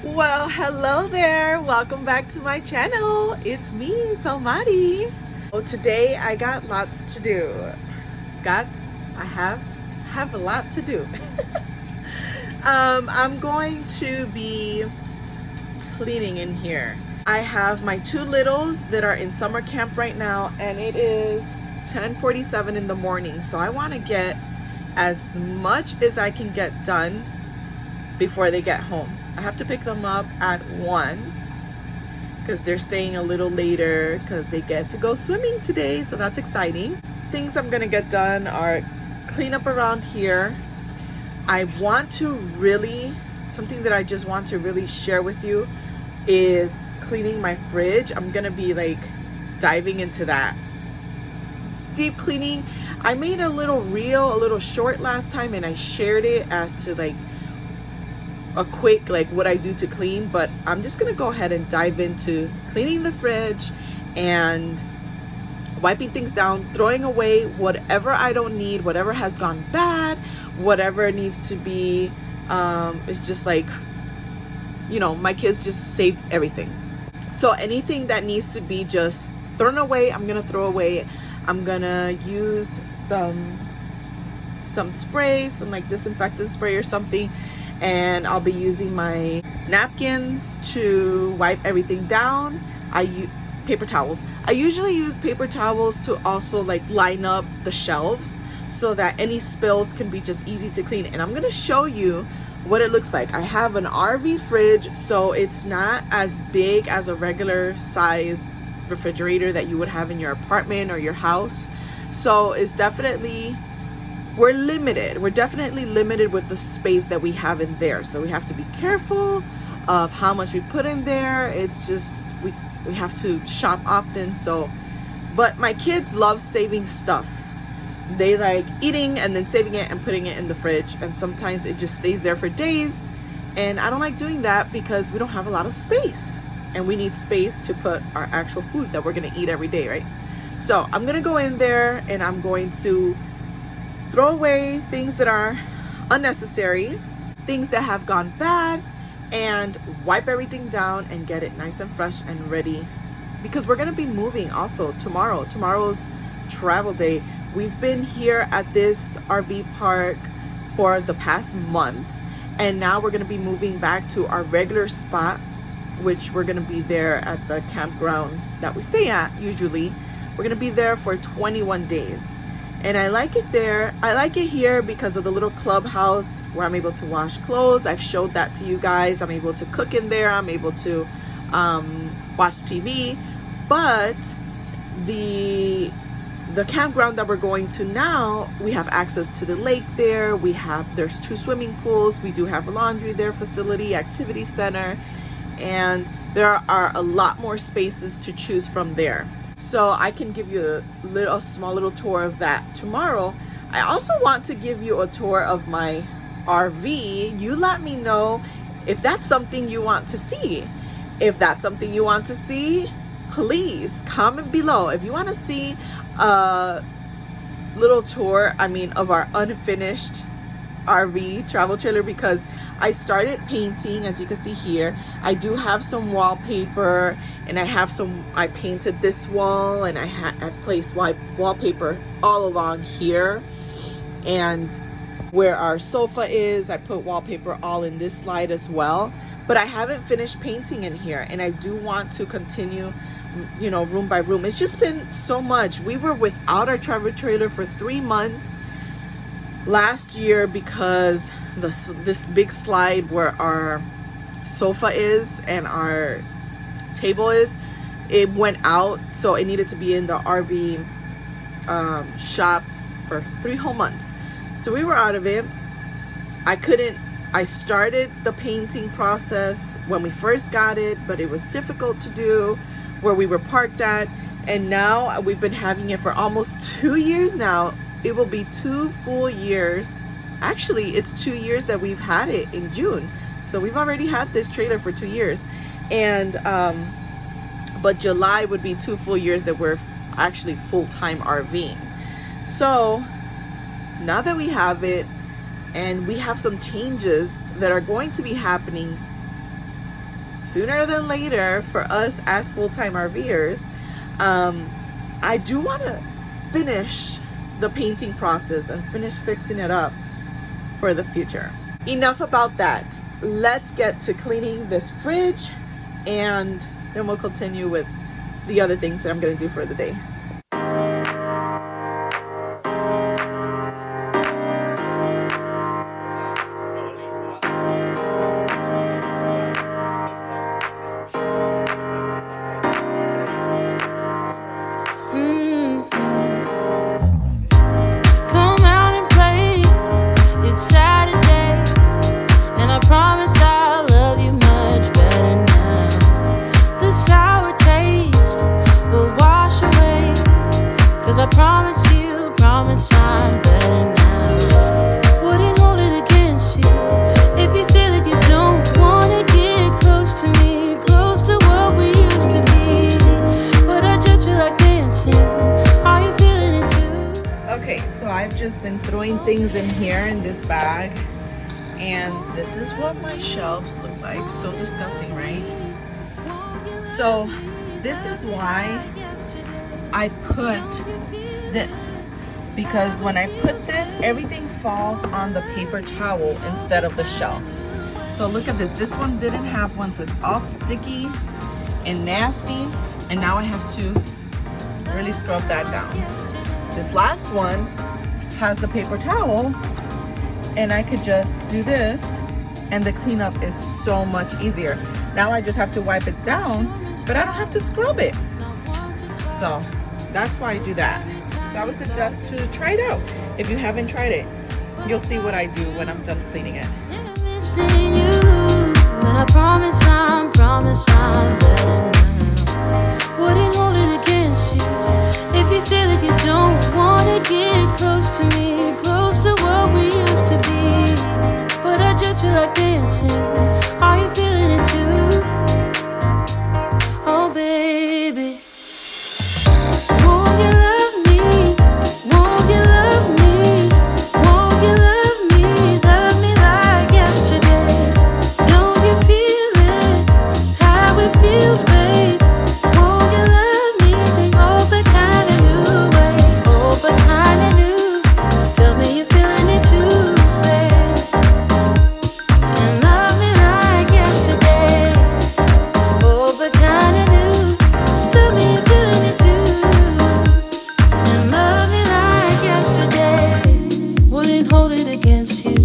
Well, hello there. Welcome back to my channel. It's me, Pelmati. Well, today I got lots to do. I have a lot to do. I'm going to be cleaning in here. I have my two littles that are in summer camp right now, and it is 10:47 in the morning. So I want to get as much as I can get done before they get home. I have to pick them up at 1 because they're staying a little later because they get to go swimming today, so that's exciting. Things I'm gonna get done are clean up around here. I want to really, something that I just want to really share with you is cleaning my fridge. I'm gonna be like diving into that. Deep cleaning. I made a little reel, a little short last time, and I shared it as to like a quick like what I do to clean, but I'm just gonna go ahead and dive into cleaning the fridge and wiping things down, throwing away whatever I don't need, whatever has gone bad, whatever needs to be it's just like, you know, my kids just save everything. So anything that needs to be just thrown away, I'm gonna throw away. I'm gonna use some spray, some like disinfectant spray or something, and I'll be using my napkins to wipe everything down. I use paper towels. I usually use paper towels to also like line up the shelves so that any spills can be just easy to clean. And I'm gonna show you what it looks like. I have an RV fridge, so it's not as big as a regular size refrigerator that you would have in your apartment or your house. So it's definitely, we're definitely limited with the space that we have in there. So we have to be careful of how much we put in there. It's just, we have to shop often. So, but my kids love saving stuff. They like eating and then saving it and putting it in the fridge. And sometimes it just stays there for days. And I don't like doing that because we don't have a lot of space. And we need space to put our actual food that we're gonna eat every day, right? So I'm gonna go in there and I'm going to throw away things that are unnecessary, things that have gone bad, and wipe everything down and get it nice and fresh and ready. Because we're gonna be moving also tomorrow. Tomorrow's travel day. We've been here at this RV park for the past month, and now we're gonna be moving back to our regular spot, which we're gonna be there at the campground that we stay at usually. We're gonna be there for 21 days. And I like it there. I like it here because of the little clubhouse where I'm able to wash clothes. I've showed that to you guys. I'm able to cook in there. I'm able to watch TV. But the campground that we're going to now, we have access to the lake there. There's 2 swimming pools. We do have a laundry there, facility, activity center. And there are a lot more spaces to choose from there. So I can give you a small little tour of that tomorrow. I also want to give you a tour of my RV. You let me know if that's something you want to see. If that's something you want to see, please comment below. If you want to see a little tour, of our unfinished RV travel trailer, because I started painting, as you can see here. I do have some wallpaper, and I painted this wall, and I placed wallpaper all along here, and where our sofa is, I put wallpaper all in this slide as well. But I haven't finished painting in here, and I do want to continue, room by room. It's just been so much. We were without our travel trailer for 3 months last year because this big slide where our sofa is and our table is, it went out, so it needed to be in the RV shop for 3 whole months. So we were out of it. I started the painting process when we first got it, but it was difficult to do where we were parked at, and now we've been having it for almost 2 years now. It will be 2 full years. Actually, it's 2 years that we've had it in June. So we've already had this trailer for 2 years. And, but July would be 2 full years that we're actually full-time RVing. So now that we have it, and we have some changes that are going to be happening sooner than later for us as full-time RVers, I do want to finish the painting process and finish fixing it up for the future. Enough about that. Let's get to cleaning this fridge, and then we'll continue with the other things that I'm going to do for the day. I've just been throwing things in here in this bag, and this is what my shelves look like. So disgusting, right? So this is why I put this, because when I put this, everything falls on the paper towel instead of the shelf. So look at this one didn't have one, so it's all sticky and nasty, and now I have to really scrub that down. This last one has the paper towel, and I could just do this, and the cleanup is so much easier. Now I just have to wipe it down, but I don't have to scrub it. So that's why I do that. So I would suggest to try it out. If you haven't tried it, you'll see what I do when I'm done cleaning it. When I promise I'm better now. Wouldn't hold it against you if you say that you don't want to get close to me, close to what we used to be. But I just feel like dancing. Are you feeling it too? Oh baby, won't you love me? Won't you love me? Won't you love me? Love me like yesterday. Don't you feel it? How it feels, babe? Won't you love me? The old kind of new way. Oh, but kind of new. Tell me you're feeling it too, babe. And love me like yesterday. Oh, but kind of new. Tell me you're feeling it too. And love me like yesterday. Wouldn't hold it against you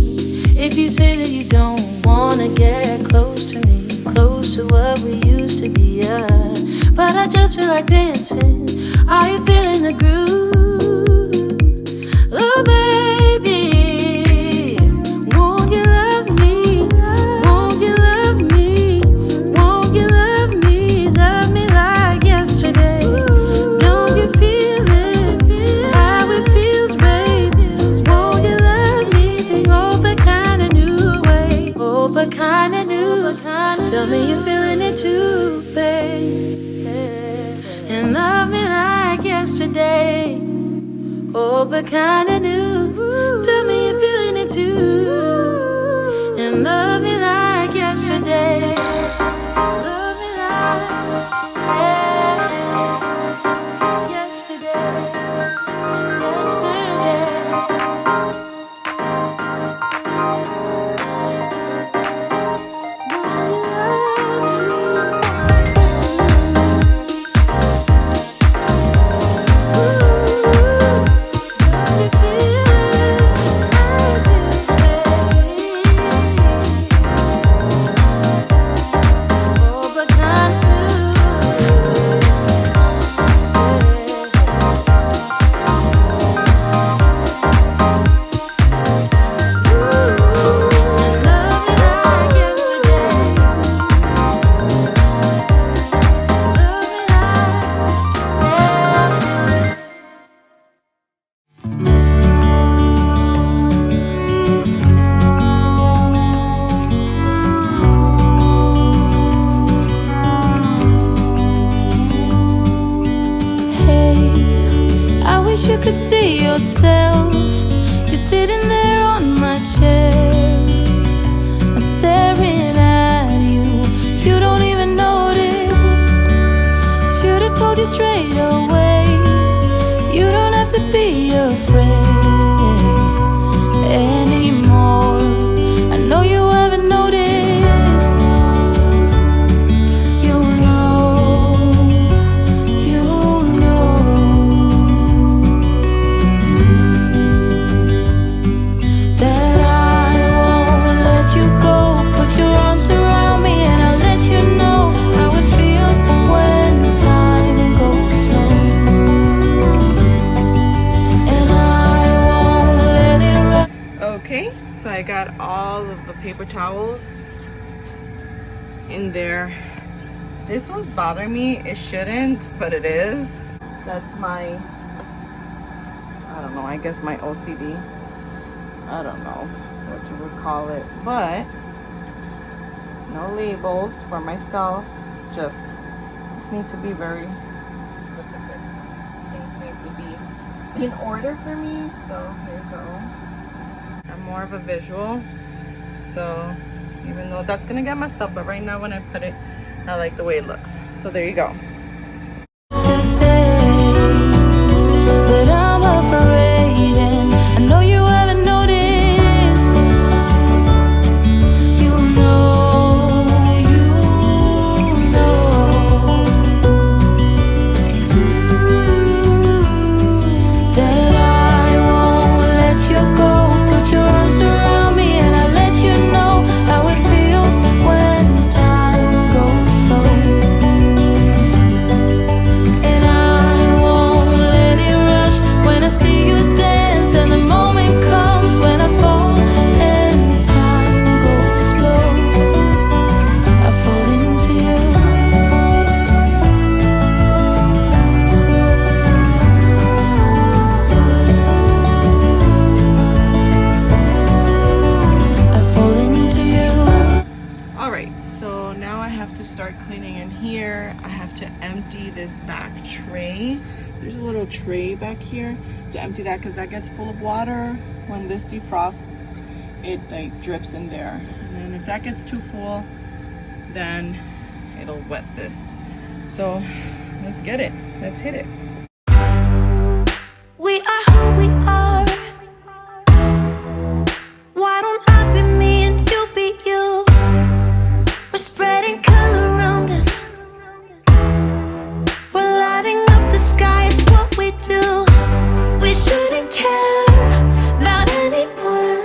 if you say that you don't wanna get close to me, close to what we used to be, yeah. But I just feel like dancing. Are you feeling the groove? Oh baby, won't you love me? Won't you love me? Won't you love me? Love me like yesterday. Don't you feel it? How it feels, baby. Won't you love me? Oh, but kind of new way. Oh, but kind of new. Tell me you're feeling it too, babe. And love me like yesterday. Oh, but kinda new. Tell me you're feeling it too. And love me like yesterday. Love me like yesterday. Yesterday. Feel afraid anymore. I know you haven't noticed. You know that I won't let you go. Put your arms around me and I'll let you know how it feels when time goes slow. And I won't let it run. Okay, so I got all of the paper towels in there. This one's bothering me. It shouldn't, but it is. That's my, I don't know, I guess my OCD. I don't know what you would call it, but no labels for myself. Just need to be very specific. Things need to be in order for me. So here you go. I'm more of a visual, so even though that's gonna get messed up, but right now when I put it, I like the way it looks. So there you go. To say, but I'm afraid, and I know you haven't noticed. You know that I won't let you go. Put your arms around me and I'll let you know how it feels when time goes slow. And I won't let it rush when I see you dance, and the moment comes when I fall and time goes slow. I fall into you. I fall into you. All right, so now I have to start cleaning in here. I have to empty this back tray. There's a little tray back here to empty that, because that gets full of water. When this defrosts, it like drips in there. And then if that gets too full, then it'll wet this. So let's get it. Let's hit it. We are who we are. Why don't I be me and you be you? We're spreading color around us. We're lighting up the sky, it's what we do. We shouldn't care about anyone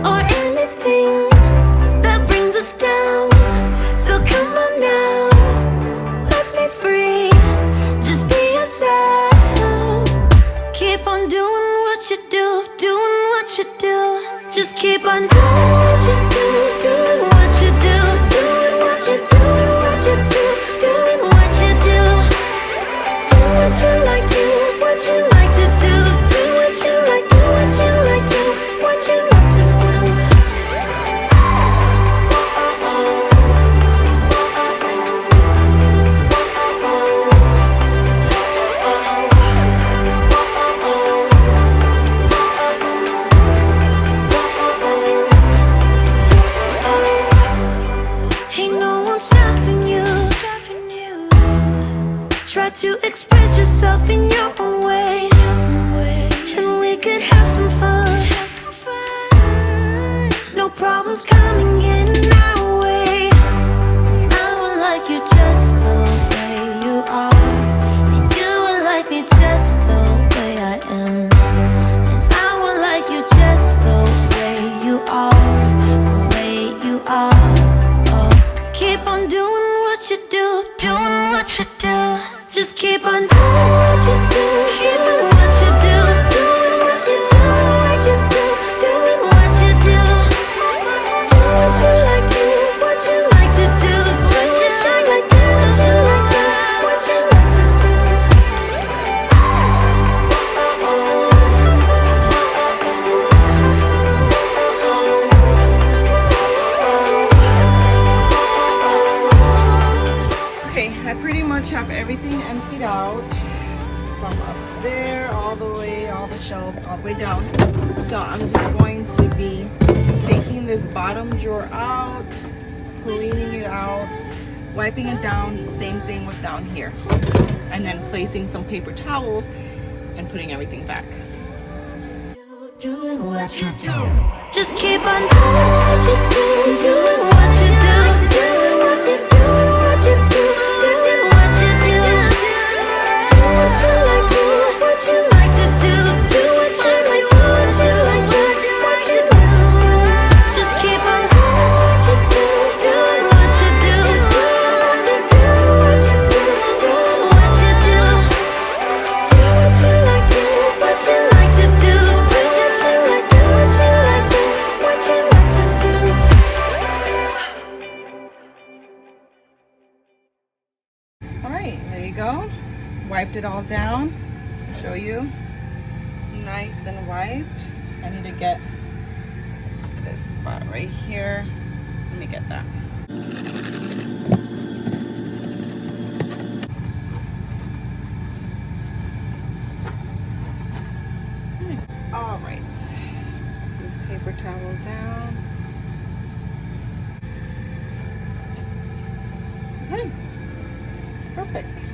or anything that brings us down. So come on now, let's be free. Just be yourself. Keep on doing what you do, doing what you do. Just keep on doing what you do, doing what you do, doing what you do, doing what you do, doing what you do. Do what you like, do what you like to do, do what you like, do what you like, do what you like to do. Ain't no one stopping you. Try to express yourself in your own way, and we could have some fun. No problems coming in our way. I would like you just the way you are, and you would like me just the way I am. And I would like you just the way you are, the way you are. Oh, keep on doing what you do, doing what you do. Just keep on doing what you do, doing what you do, doing what you do, what you do, doing what you do. Do what you like, do what you like to do, do what you like, do what you like to, what you like to do. Okay, I pretty much have everything emptied out from up there all the way, all the shelves, all the way down. So I'm just going to be taking this bottom drawer out, cleaning it out, wiping it down, same thing with down here. And then placing some paper towels and putting everything back. Doing what you do. Just keep on doing what you do, doing what you do, doing what you do, what you do, doing what you do. Do what you like, do what you like to do, do what you like, do what you like to do, what you like to do. Just keep on doing what you do, doing what you do, doing what you do, what you do, doing what you do. Do what you like, do what you like to do, do what you like, do what you like to, what you like to do. All right, there you go. Wiped it all down. Show you. Nice and wiped. I need to get this spot right here. Let me get that. All right. These paper towels down. Okay. Perfect.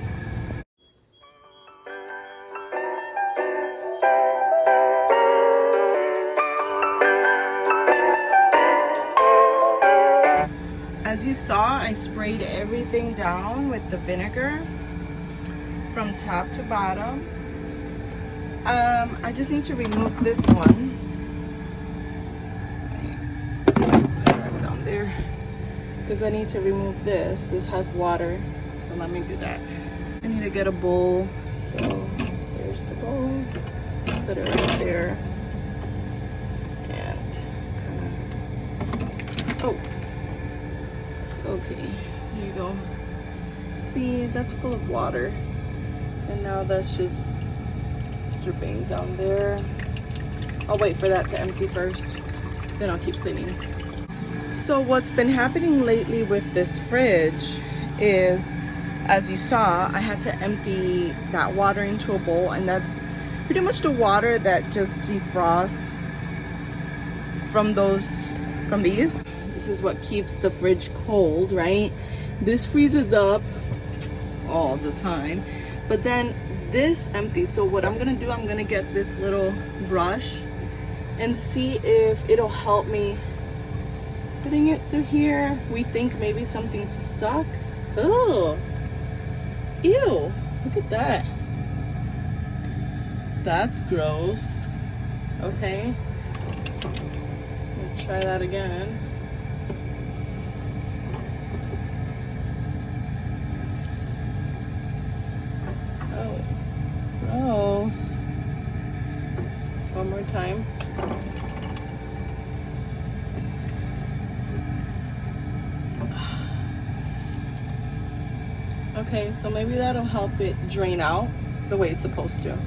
As you saw, I sprayed everything down with the vinegar from top to bottom. I just need to remove this one. Right down there. Because I need to remove this. This has water. So let me do that. I need to get a bowl. So there's the bowl. Put it right there. And kind of... Oh. Okay. Here you go. See, that's full of water. And now that's just dripping down there. I'll wait for that to empty first. Then I'll keep cleaning. So what's been happening lately with this fridge is, as you saw, I had to empty that water into a bowl, and that's pretty much the water that just defrosts from these. This is what keeps the fridge cold, right? This freezes up all the time, but then this empties. So what I'm gonna do, I'm gonna get this little brush and see if it'll help me putting it through here. We think maybe something's stuck. Oh, ew, look at that. That's gross. Okay, we'll try that again. Oh, gross. One more time. Okay, so maybe that'll help it drain out the way it's supposed to.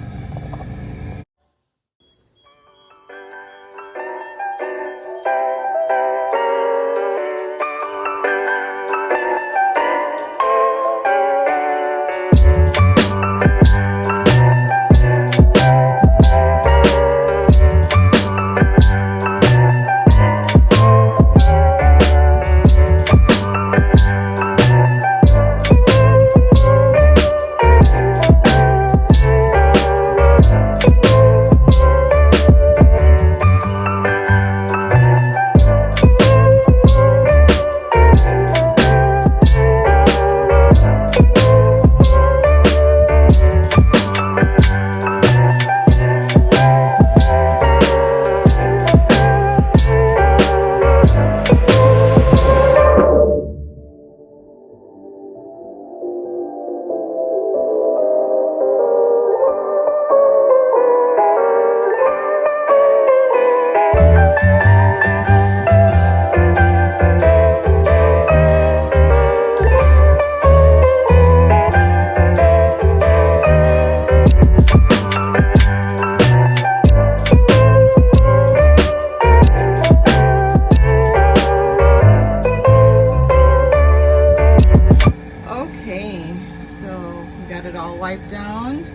Down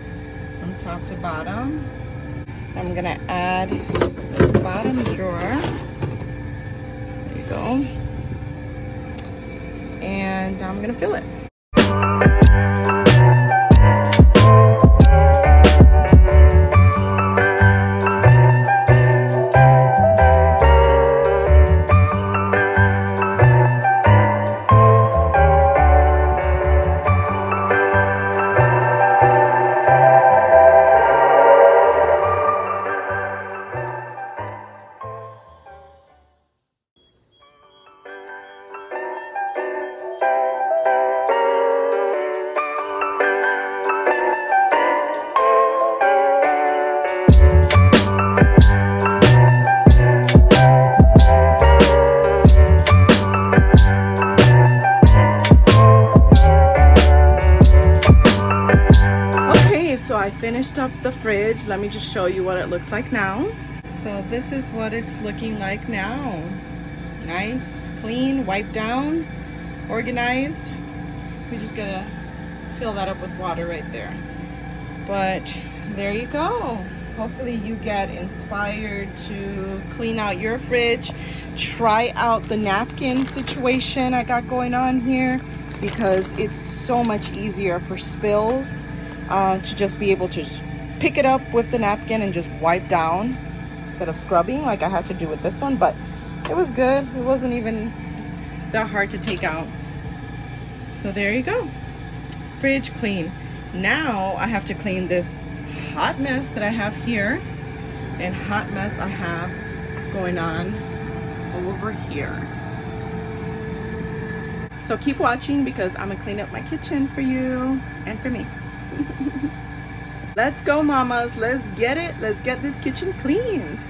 from top to bottom. I'm gonna add this bottom drawer. There you go. And I'm gonna fill it. I finished up the fridge. Let me just show you what it looks like now. So this is what it's looking like now. Nice, clean, wiped down, organized. We just gotta fill that up with water right there. But there you go. Hopefully you get inspired to clean out your fridge. Try out the napkin situation I got going on here, because it's so much easier for spills to just be able to just pick it up with the napkin and just wipe down instead of scrubbing like I had to do with this one. But it was good. It wasn't even that hard to take out. So there you go. Fridge clean. Now I have to clean this hot mess that I have here, and hot mess I have going on over here. So keep watching, because I'm gonna clean up my kitchen for you and for me. Let's go, mamas. Let's get it. Let's get this kitchen cleaned.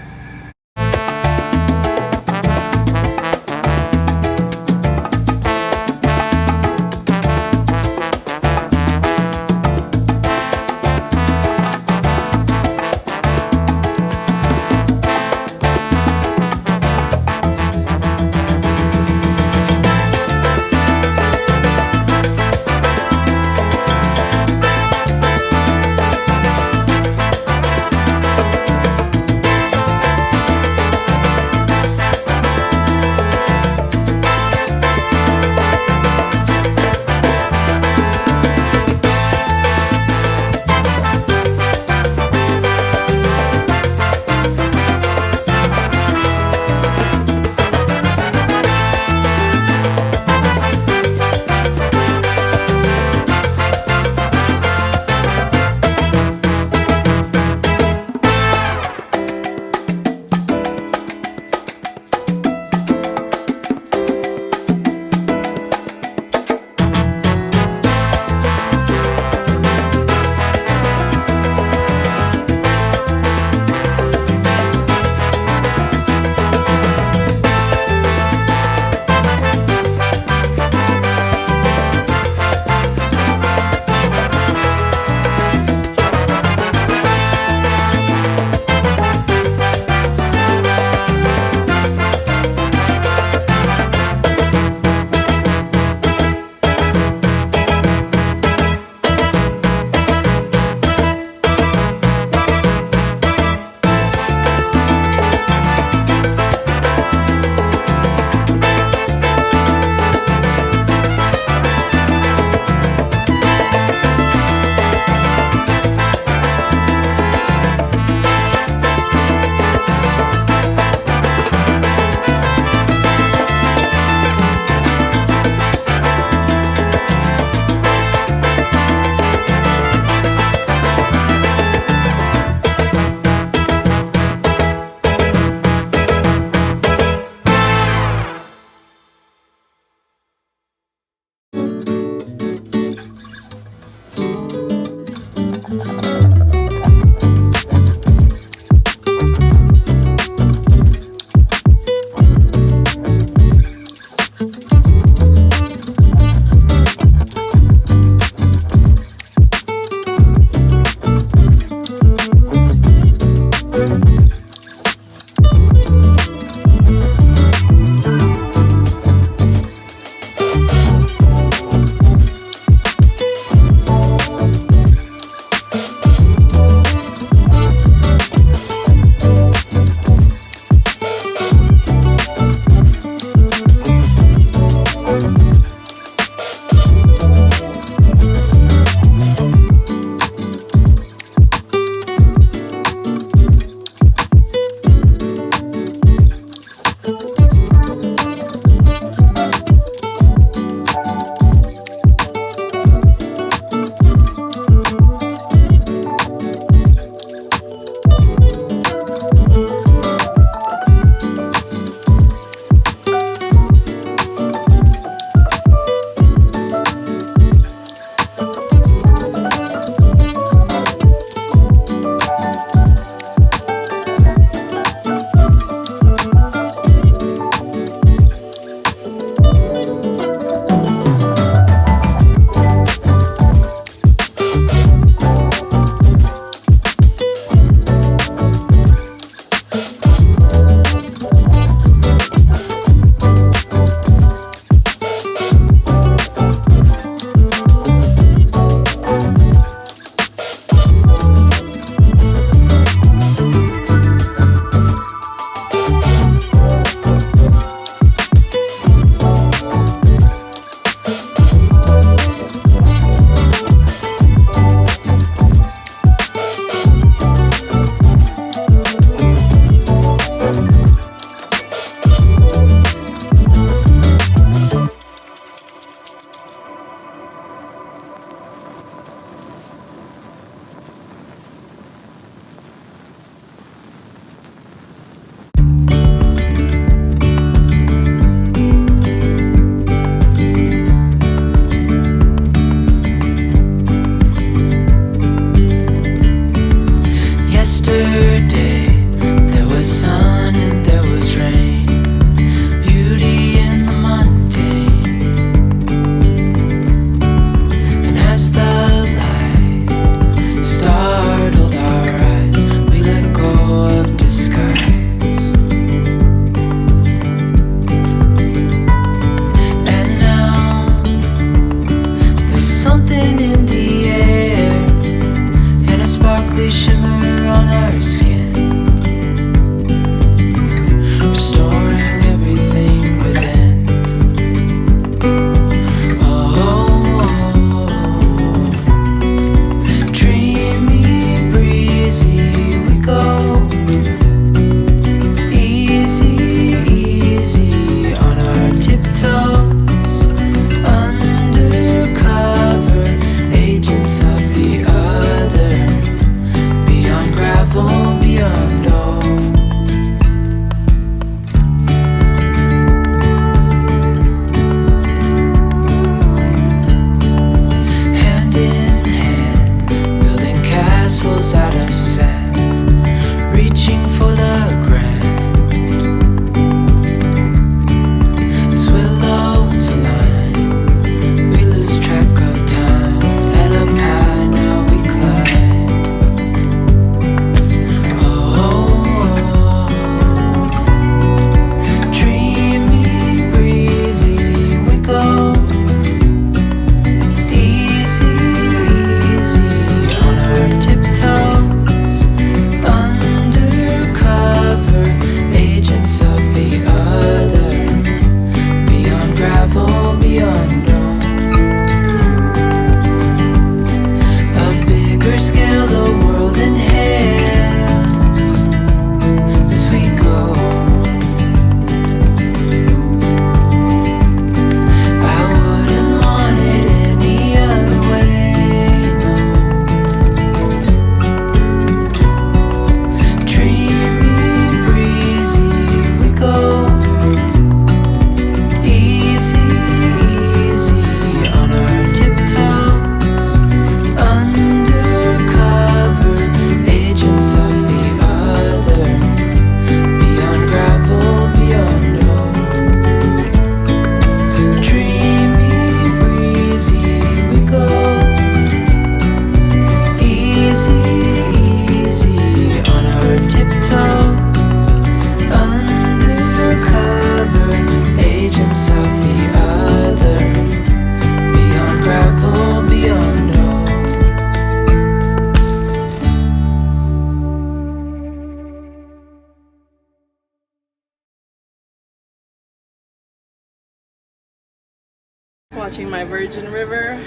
Watching my Virgin River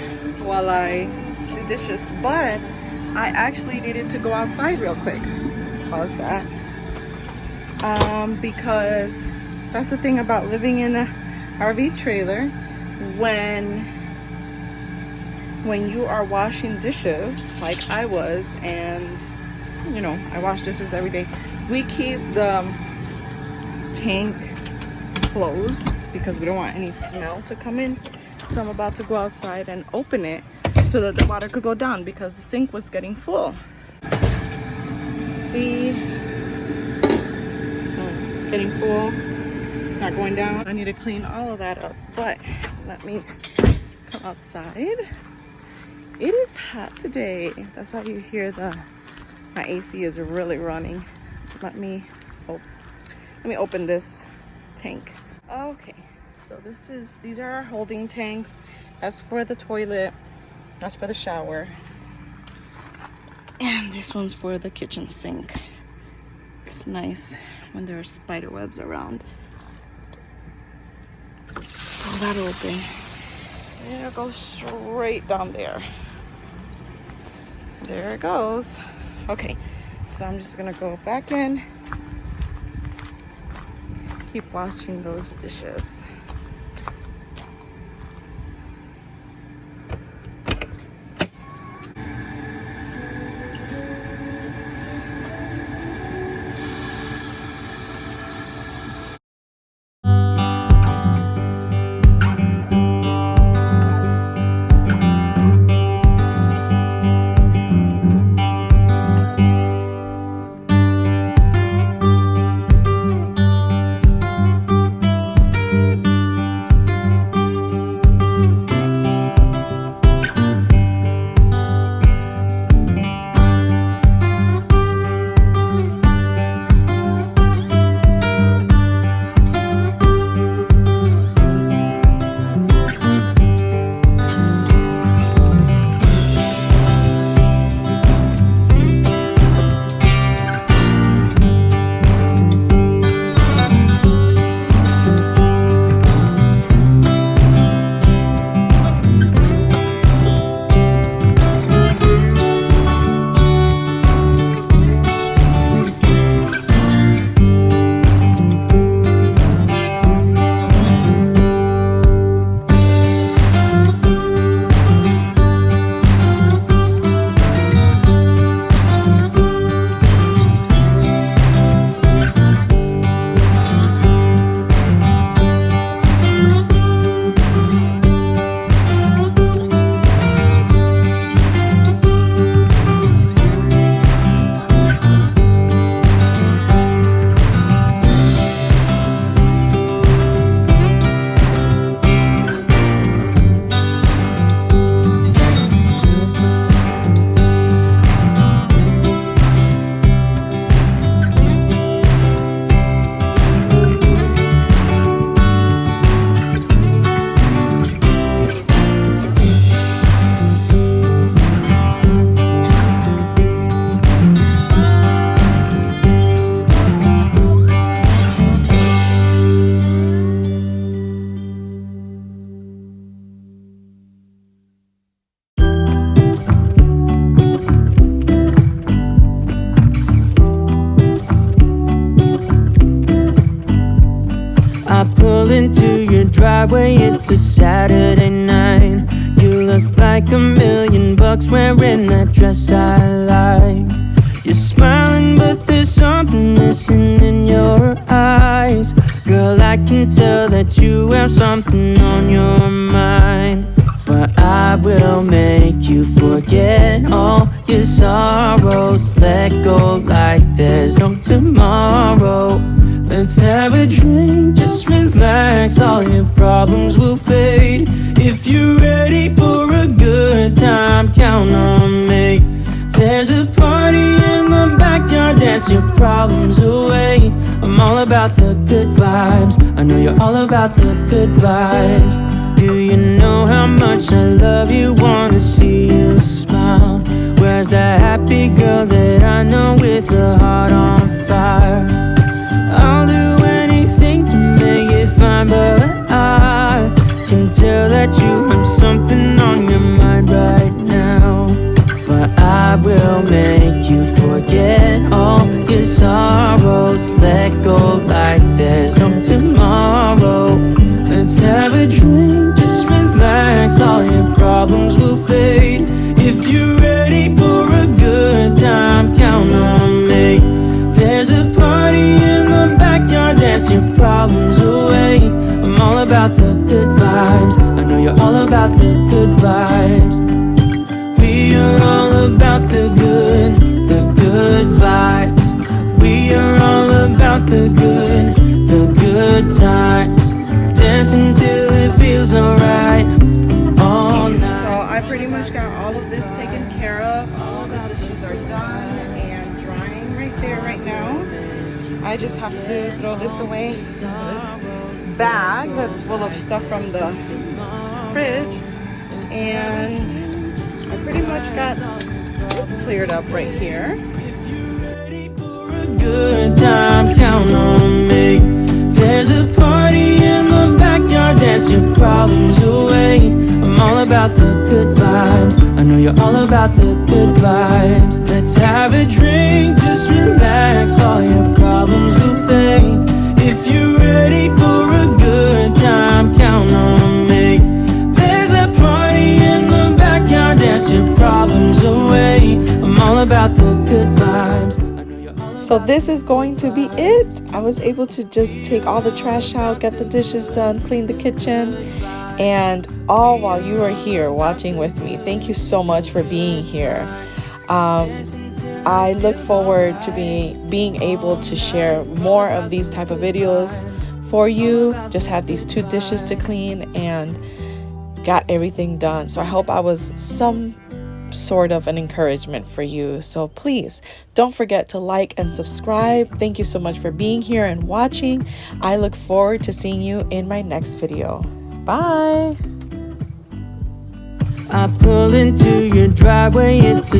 while I do dishes, but I actually needed to go outside real quick. Pause that. Because that's the thing about living in a RV trailer. When you are washing dishes like I was, and you know, I wash dishes every day, we keep the tank closed because we don't want any smell to come in. So I'm about to go outside and open it so that the water could go down because the sink was getting full. See? So it's getting full. It's not going down. I need to clean all of that up, but let me come outside. It is hot today. That's how you hear my AC is really running. Let me open this tank. Okay. So these are our holding tanks. That's for the toilet. That's for the shower. And this one's for the kitchen sink. It's nice when there are spider webs around. Pull that open. And it goes straight down there. There it goes. Okay, so I'm just gonna go back in. Keep washing those dishes. I pull into your driveway, it's a Saturday night. You look like $1,000,000 wearing that dress I like. You're smiling but there's something missing in your eyes. Girl, I can tell that you have something on your mind. But I will make you forget all your sorrows. Let go like there's no tomorrow. Let's have a drink, just relax, all your problems will fade. If you're ready for a good time, count on me. There's a party in the backyard, dance your problems away. I'm all about the good vibes, I know you're all about the good vibes. Do you know how much I love you, wanna see you smile? Where's that happy girl that I know with a heart on fire? I'll do anything to make it fine, but I can tell that you have something on your mind right now. But I will make you forget all your sorrows. Let go like there's no tomorrow. Let's have a drink, just relax, all your problems will fade. If you're ready for a good time, count on me. There's a party in the backyard, dance your problems away. I'm all about the good vibes, I know you're all about the good vibes. We are all about the good vibes. We are all about the good times. Dancing till it feels alright all night. So I pretty much got all of this taken care of. All the dishes are done and drying right there right now. I just have to throw this away into this bag that's full of stuff from the fridge. And I pretty much got this cleared up right here. If you're ready for a good time, count on me. There's a party in the backyard, dance your problems away. I'm about the good vibes. I know you're all about the good vibes. Let's have a drink, just relax. All your problems will fade. If you're ready for a good time, count on me. There's a party in the backyard, dance your problems away. I'm all about the good vibes. I know you're all So this is going to be it. I was able to just take all the trash out, get the dishes done, clean the kitchen, and all while you were here watching with me. Thank you so much for being here. I look forward to being able to share more of these type of videos for you. Just had these 2 dishes to clean and got everything done. So I hope I was some sort of an encouragement for you. So please don't forget to like and subscribe. Thank you so much for being here and watching. I look forward to seeing you in my next video. Bye. I pull into your driveway, it's a